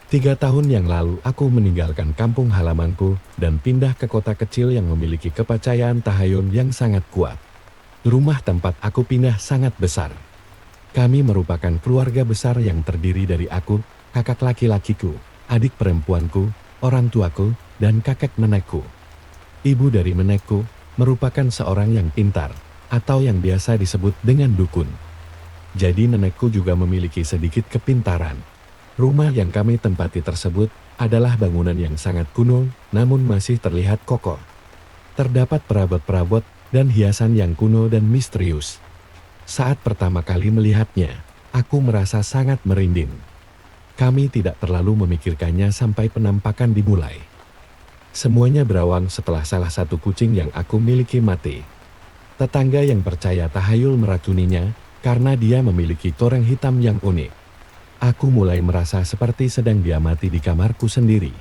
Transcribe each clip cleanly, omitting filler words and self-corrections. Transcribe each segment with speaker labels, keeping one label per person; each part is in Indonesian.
Speaker 1: 3 tahun yang lalu aku meninggalkan kampung halamanku dan pindah ke kota kecil yang memiliki kepercayaan tahayul yang sangat kuat. Rumah tempat aku pindah sangat besar. Kami merupakan keluarga besar yang terdiri dari aku, kakak laki-lakiku, adik perempuanku, orang tuaku, dan kakek nenekku. Ibu dari nenekku merupakan seorang yang pintar, atau yang biasa disebut dengan dukun. Jadi nenekku juga memiliki sedikit kepintaran. Rumah yang kami tempati tersebut adalah bangunan yang sangat kuno, namun masih terlihat kokoh. Terdapat perabot-perabot dan hiasan yang kuno dan misterius. Saat pertama kali melihatnya, aku merasa sangat merinding. Kami tidak terlalu memikirkannya sampai penampakan dimulai. Semuanya berawal setelah salah satu kucing yang aku miliki mati. Tetangga yang percaya tahayul meracuninya karena dia memiliki coreng hitam yang unik. Aku mulai merasa seperti sedang diamati di kamarku sendiri.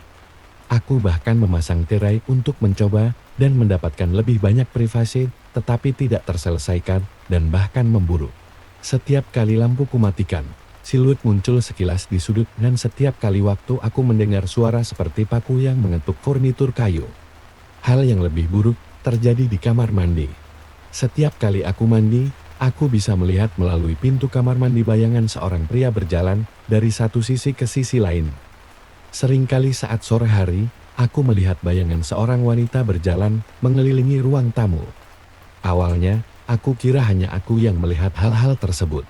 Speaker 1: Aku bahkan memasang tirai untuk mencoba dan mendapatkan lebih banyak privasi, tetapi tidak terselesaikan dan bahkan memburuk. Setiap kali lampu kumatikan, siluet muncul sekilas di sudut dan setiap kali waktu aku mendengar suara seperti paku yang mengetuk furnitur kayu. Hal yang lebih buruk terjadi di kamar mandi. Setiap kali aku mandi, aku bisa melihat melalui pintu kamar mandi bayangan seorang pria berjalan dari satu sisi ke sisi lain. Seringkali saat sore hari, aku melihat bayangan seorang wanita berjalan mengelilingi ruang tamu. Awalnya, aku kira hanya aku yang melihat hal-hal tersebut.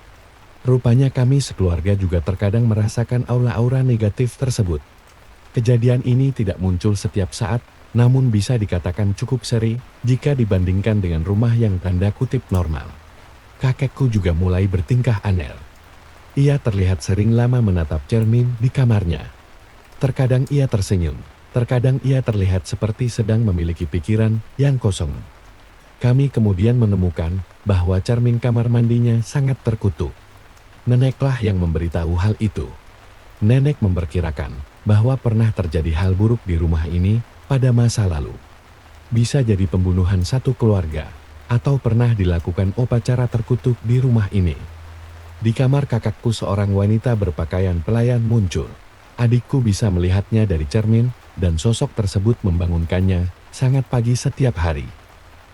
Speaker 1: Rupanya kami sekeluarga juga terkadang merasakan aura-aura negatif tersebut. Kejadian ini tidak muncul setiap saat, namun bisa dikatakan cukup sering jika dibandingkan dengan rumah yang tanda kutip normal. Kakekku juga mulai bertingkah aneh. Ia terlihat sering lama menatap cermin di kamarnya. Terkadang ia tersenyum, terkadang ia terlihat seperti sedang memiliki pikiran yang kosong. Kami kemudian menemukan bahwa cermin kamar mandinya sangat terkutuk. Neneklah yang memberitahu hal itu. Nenek memperkirakan bahwa pernah terjadi hal buruk di rumah ini pada masa lalu. Bisa jadi pembunuhan satu keluarga, atau pernah dilakukan upacara terkutuk di rumah ini. Di kamar kakakku seorang wanita berpakaian pelayan muncul. Adikku bisa melihatnya dari cermin, dan sosok tersebut membangunkannya sangat pagi setiap hari.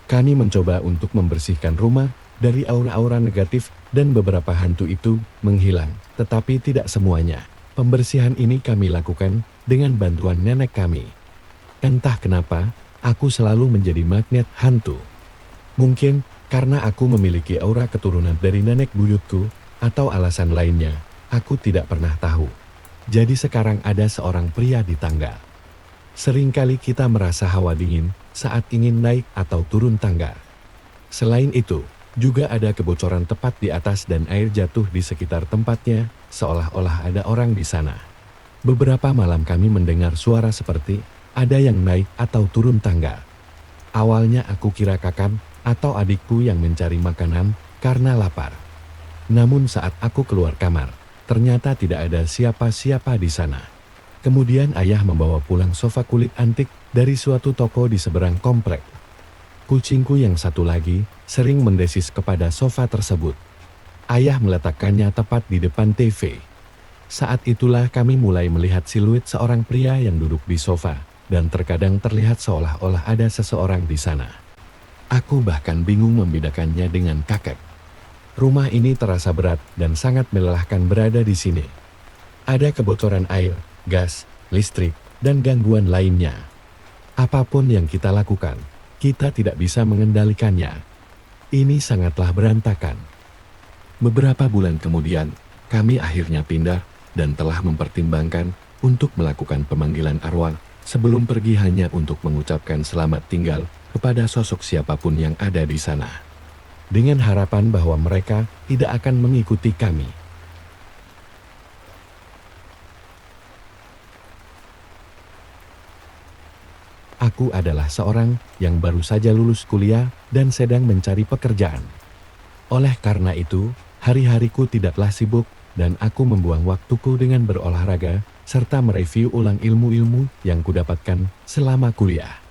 Speaker 1: Kami mencoba untuk membersihkan rumah dari aura-aura negatif dan beberapa hantu itu menghilang, tetapi tidak semuanya. Pembersihan ini kami lakukan dengan bantuan nenek kami. Entah kenapa, aku selalu menjadi magnet hantu. Mungkin karena aku memiliki aura keturunan dari nenek buyutku, atau alasan lainnya, aku tidak pernah tahu. Jadi sekarang ada seorang pria di tangga. Seringkali kita merasa hawa dingin saat ingin naik atau turun tangga. Selain itu, juga ada kebocoran tepat di atas dan air jatuh di sekitar tempatnya, seolah-olah ada orang di sana. Beberapa malam kami mendengar suara seperti ada yang naik atau turun tangga. Awalnya aku kira kakak atau adikku yang mencari makanan karena lapar. Namun saat aku keluar kamar, ternyata tidak ada siapa-siapa di sana. Kemudian ayah membawa pulang sofa kulit antik dari suatu toko di seberang komplek. Kucingku yang satu lagi sering mendesis kepada sofa tersebut. Ayah meletakkannya tepat di depan TV. Saat itulah kami mulai melihat siluet seorang pria yang duduk di sofa, dan terkadang terlihat seolah-olah ada seseorang di sana. Aku bahkan bingung membedakannya dengan kakek. Rumah ini terasa berat dan sangat melelahkan berada di sini. Ada kebocoran air, gas, listrik, dan gangguan lainnya. Apapun yang kita lakukan, kita tidak bisa mengendalikannya. Ini sangatlah berantakan. Beberapa bulan kemudian, kami akhirnya pindah dan telah mempertimbangkan untuk melakukan pemanggilan arwah sebelum pergi hanya untuk mengucapkan selamat tinggal kepada sosok siapapun yang ada di sana. Dengan harapan bahwa mereka tidak akan mengikuti kami. Aku adalah seorang yang baru saja lulus kuliah dan sedang mencari pekerjaan. Oleh karena itu, hari-hariku tidaklah sibuk dan aku membuang waktuku dengan berolahraga serta mereview ulang ilmu-ilmu yang kudapatkan selama kuliah.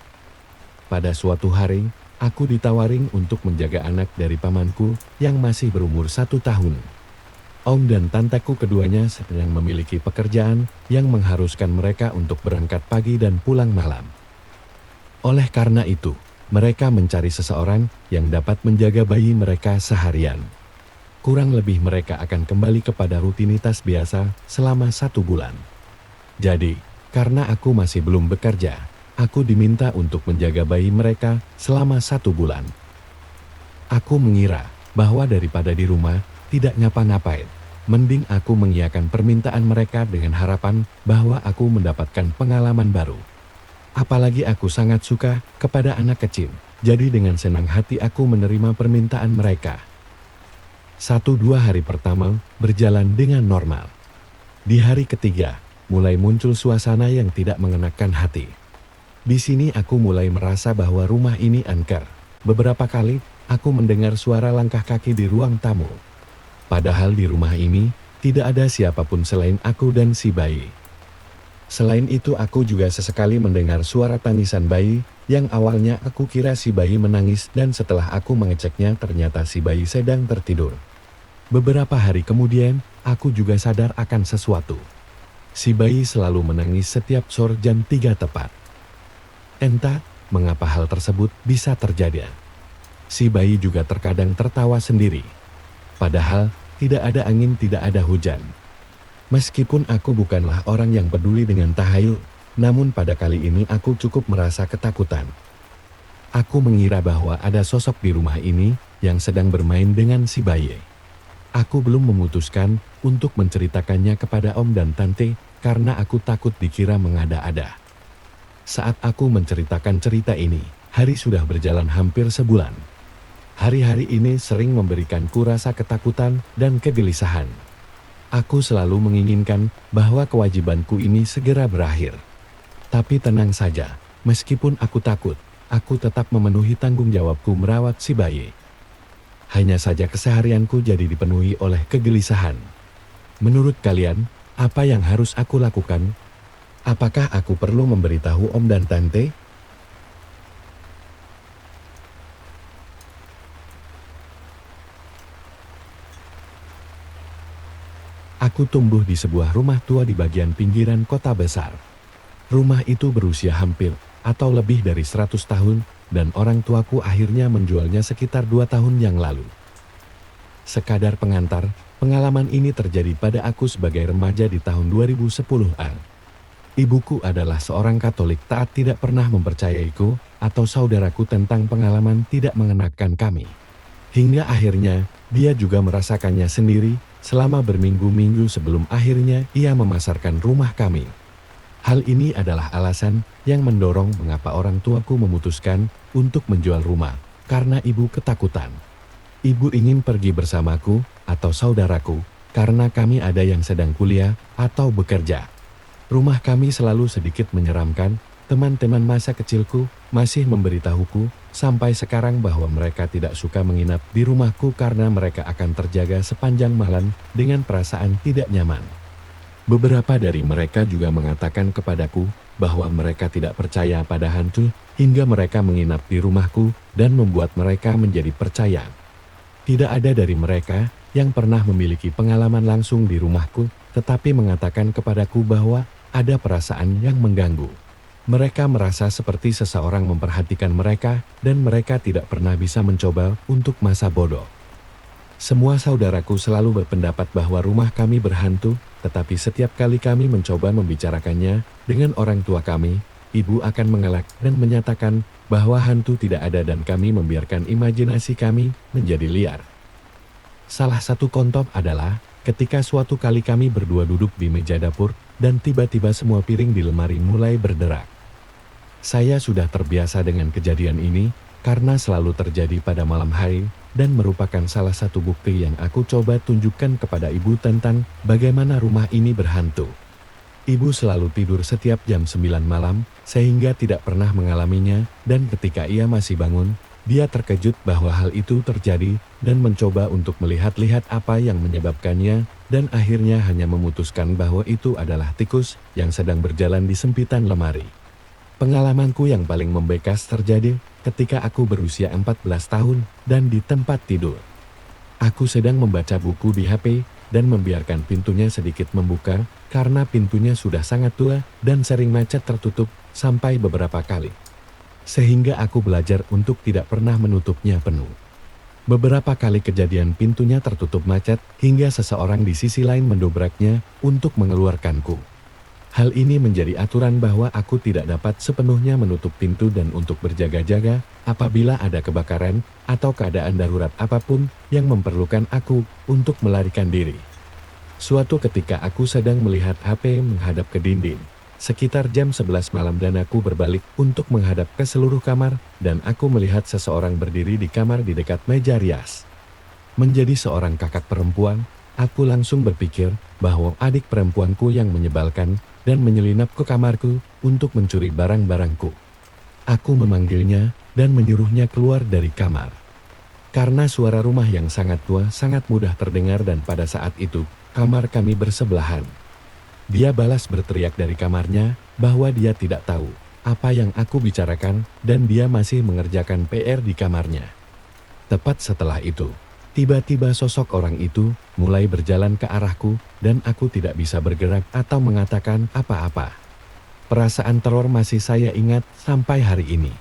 Speaker 1: Pada suatu hari, aku ditawarin untuk menjaga anak dari pamanku yang masih berumur 1 tahun. Om dan tanteku keduanya sedang memiliki pekerjaan yang mengharuskan mereka untuk berangkat pagi dan pulang malam. Oleh karena itu, mereka mencari seseorang yang dapat menjaga bayi mereka seharian. Kurang lebih mereka akan kembali kepada rutinitas biasa selama 1 bulan. Jadi, karena aku masih belum bekerja, aku diminta untuk menjaga bayi mereka selama 1 bulan. Aku mengira bahwa daripada di rumah tidak ngapa-ngapain, mending aku mengiyakan permintaan mereka dengan harapan bahwa aku mendapatkan pengalaman baru. Apalagi aku sangat suka kepada anak kecil, jadi dengan senang hati aku menerima permintaan mereka. 1-2 hari pertama berjalan dengan normal. Di hari ketiga, mulai muncul suasana yang tidak mengenakan hati. Di sini aku mulai merasa bahwa rumah ini angker. Beberapa kali, aku mendengar suara langkah kaki di ruang tamu. Padahal di rumah ini, tidak ada siapapun selain aku dan si bayi. Selain itu aku juga sesekali mendengar suara tangisan bayi, yang awalnya aku kira si bayi menangis dan setelah aku mengeceknya ternyata si bayi sedang tertidur. Beberapa hari kemudian, aku juga sadar akan sesuatu. Si bayi selalu menangis setiap sore jam 3 tepat. Entah mengapa hal tersebut bisa terjadi. Si bayi juga terkadang tertawa sendiri. Padahal, tidak ada angin, tidak ada hujan. Meskipun aku bukanlah orang yang peduli dengan tahayul, namun pada kali ini aku cukup merasa ketakutan. Aku mengira bahwa ada sosok di rumah ini yang sedang bermain dengan si bayi. Aku belum memutuskan untuk menceritakannya kepada om dan tante karena aku takut dikira mengada-ada. Saat aku menceritakan cerita ini, hari sudah berjalan hampir sebulan. Hari-hari ini sering memberikanku rasa ketakutan dan kegelisahan. Aku selalu menginginkan bahwa kewajibanku ini segera berakhir. Tapi tenang saja, meskipun aku takut, aku tetap memenuhi tanggung jawabku merawat si bayi. Hanya saja keseharianku jadi dipenuhi oleh kegelisahan. Menurut kalian, apa yang harus aku lakukan? Apakah aku perlu memberitahu om dan tante? Aku tumbuh di sebuah rumah tua di bagian pinggiran kota besar. Rumah itu berusia hampir atau lebih dari 100 tahun dan orang tuaku akhirnya menjualnya sekitar 2 tahun yang lalu. Sekadar pengantar, pengalaman ini terjadi pada aku sebagai remaja di tahun 2010-an. Ibuku adalah seorang Katolik taat, tidak pernah mempercayaiku atau saudaraku tentang pengalaman tidak mengenakan kami. Hingga akhirnya, dia juga merasakannya sendiri selama berminggu-minggu sebelum akhirnya ia memasarkan rumah kami. Hal ini adalah alasan yang mendorong mengapa orang tuaku memutuskan untuk menjual rumah, karena ibu ketakutan. Ibu ingin pergi bersamaku atau saudaraku, karena kami ada yang sedang kuliah atau bekerja. Rumah kami selalu sedikit menyeramkan. Teman-teman masa kecilku masih memberitahuku sampai sekarang bahwa mereka tidak suka menginap di rumahku karena mereka akan terjaga sepanjang malam dengan perasaan tidak nyaman. Beberapa dari mereka juga mengatakan kepadaku bahwa mereka tidak percaya pada hantu hingga mereka menginap di rumahku dan membuat mereka menjadi percaya. Tidak ada dari mereka yang pernah memiliki pengalaman langsung di rumahku, tetapi mengatakan kepadaku bahwa ada perasaan yang mengganggu. Mereka merasa seperti seseorang memperhatikan mereka dan mereka tidak pernah bisa mencoba untuk masa bodoh. Semua saudaraku selalu berpendapat bahwa rumah kami berhantu, tetapi setiap kali kami mencoba membicarakannya dengan orang tua kami, ibu akan mengelak dan menyatakan bahwa hantu tidak ada dan kami membiarkan imajinasi kami menjadi liar. Salah satu kontop adalah ketika suatu kali kami berdua duduk di meja dapur dan tiba-tiba semua piring di lemari mulai berderak. Saya sudah terbiasa dengan kejadian ini karena selalu terjadi pada malam hari dan merupakan salah satu bukti yang aku coba tunjukkan kepada ibu tentang bagaimana rumah ini berhantu. Ibu selalu tidur setiap jam 9 malam sehingga tidak pernah mengalaminya dan ketika ia masih bangun, dia terkejut bahwa hal itu terjadi dan mencoba untuk melihat-lihat apa yang menyebabkannya dan akhirnya hanya memutuskan bahwa itu adalah tikus yang sedang berjalan di sempitan lemari. Pengalamanku yang paling membekas terjadi ketika aku berusia 14 tahun dan di tempat tidur. Aku sedang membaca buku di HP dan membiarkan pintunya sedikit membuka, karena pintunya sudah sangat tua dan sering macet tertutup sampai beberapa kali. Sehingga aku belajar untuk tidak pernah menutupnya penuh. Beberapa kali kejadian pintunya tertutup macet hingga seseorang di sisi lain mendobraknya untuk mengeluarkanku. Hal ini menjadi aturan bahwa aku tidak dapat sepenuhnya menutup pintu dan untuk berjaga-jaga apabila ada kebakaran atau keadaan darurat apapun yang memerlukan aku untuk melarikan diri. Suatu ketika aku sedang melihat HP menghadap ke dinding, sekitar jam 11 malam dan aku berbalik untuk menghadap ke seluruh kamar dan aku melihat seseorang berdiri di kamar di dekat meja rias. Menjadi seorang kakak perempuan, aku langsung berpikir bahwa adik perempuanku yang menyebalkan dan menyelinap ke kamarku untuk mencuri barang-barangku. Aku memanggilnya dan menyuruhnya keluar dari kamar. Karena suara rumah yang sangat tua sangat mudah terdengar dan pada saat itu, kamar kami bersebelahan. Dia balas berteriak dari kamarnya bahwa dia tidak tahu apa yang aku bicarakan dan dia masih mengerjakan PR di kamarnya. Tepat setelah itu, tiba-tiba sosok orang itu mulai berjalan ke arahku dan aku tidak bisa bergerak atau mengatakan apa-apa. Perasaan teror masih saya ingat sampai hari ini.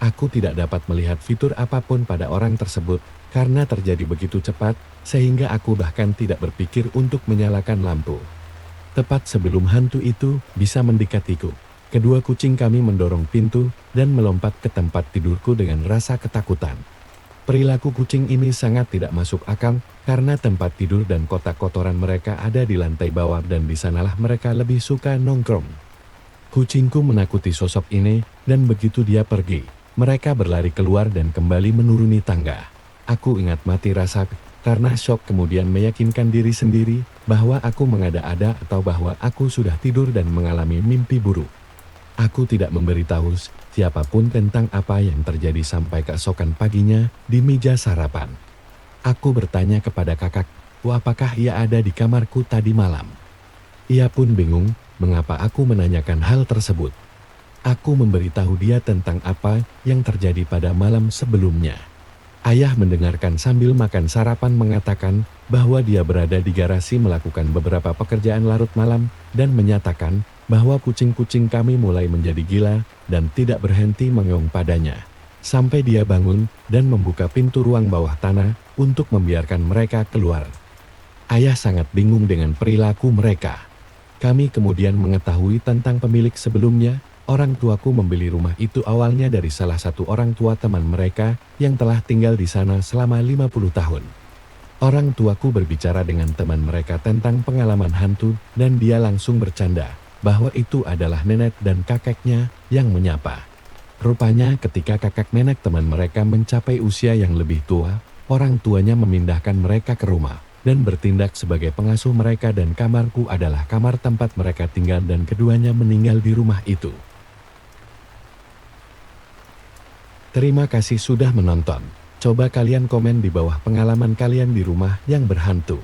Speaker 1: Aku tidak dapat melihat fitur apapun pada orang tersebut karena terjadi begitu cepat sehingga aku bahkan tidak berpikir untuk menyalakan lampu. Tepat sebelum hantu itu bisa mendekatiku, kedua kucing kami mendorong pintu dan melompat ke tempat tidurku dengan rasa ketakutan. Perilaku kucing ini sangat tidak masuk akal karena tempat tidur dan kotak kotoran mereka ada di lantai bawah dan di sanalah mereka lebih suka nongkrong. Kucingku menakuti sosok ini dan begitu dia pergi, mereka berlari keluar dan kembali menuruni tangga. Aku ingat mati rasa karena syok kemudian meyakinkan diri sendiri bahwa aku mengada-ada atau bahwa aku sudah tidur dan mengalami mimpi buruk. Aku tidak memberitahu siapapun tentang apa yang terjadi sampai keesokan paginya di meja sarapan. Aku bertanya kepada kakakku apakah ia ada di kamarku tadi malam. Ia pun bingung mengapa aku menanyakan hal tersebut. Aku memberitahu dia tentang apa yang terjadi pada malam sebelumnya. Ayah mendengarkan sambil makan sarapan mengatakan bahwa dia berada di garasi melakukan beberapa pekerjaan larut malam dan menyatakan bahwa kucing-kucing kami mulai menjadi gila dan tidak berhenti mengeong padanya. Sampai dia bangun dan membuka pintu ruang bawah tanah untuk membiarkan mereka keluar. Ayah sangat bingung dengan perilaku mereka. Kami kemudian mengetahui tentang pemilik sebelumnya. Orang tuaku membeli rumah itu awalnya dari salah satu orang tua teman mereka yang telah tinggal di sana selama 50 tahun. Orang tuaku berbicara dengan teman mereka tentang pengalaman hantu dan dia langsung bercanda bahwa itu adalah nenek dan kakeknya yang menyapa. Rupanya ketika kakek nenek teman mereka mencapai usia yang lebih tua, orang tuanya memindahkan mereka ke rumah dan bertindak sebagai pengasuh mereka dan kamarku adalah kamar tempat mereka tinggal dan keduanya meninggal di rumah itu. Terima kasih sudah menonton. Coba kalian komen di bawah pengalaman kalian di rumah yang berhantu.